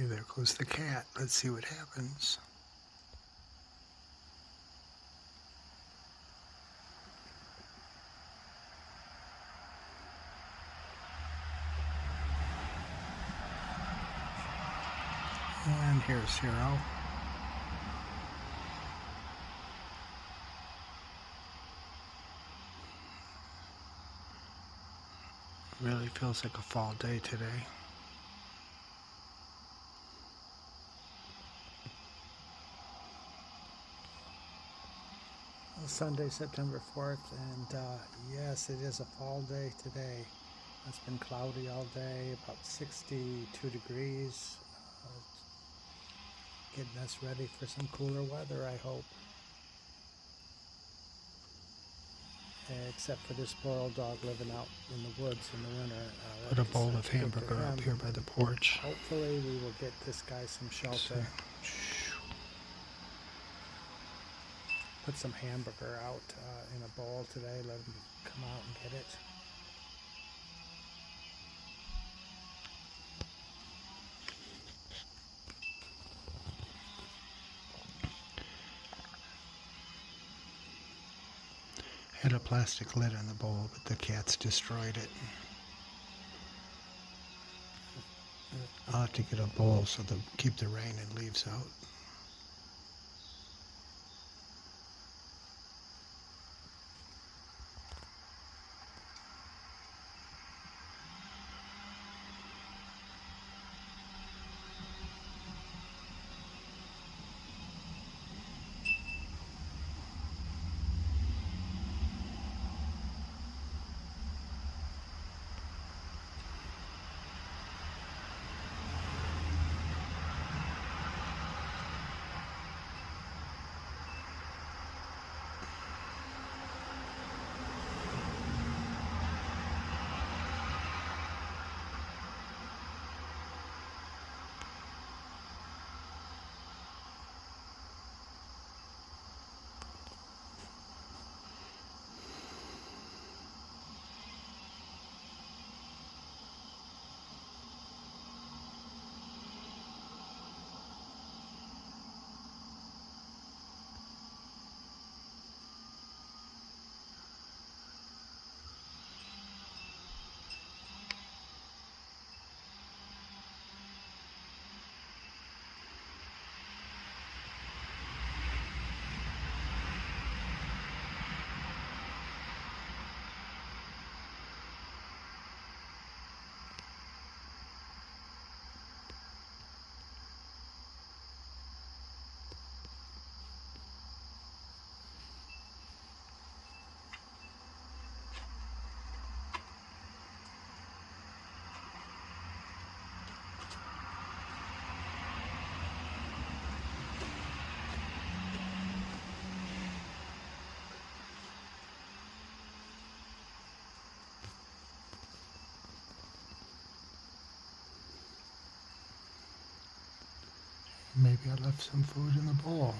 Okay, there goes the cat. Let's see what happens. And here's Hero. Really feels like a fall day today. Sunday, September 4th, and yes, it is a fall day today. It's been cloudy all day, about 62 degrees. Getting us ready for some cooler weather, I hope. Except for this poor old dog living out in the woods in the winter. Put a bowl of hamburger up here by the porch. Hopefully we will get this guy some shelter. Put some hamburger out in a bowl today. Let him come out and get it. Had a plastic lid on the bowl, but the cats destroyed it. I'll have to get a bowl so to keep the rain and leaves out. Maybe I left some food in the bowl.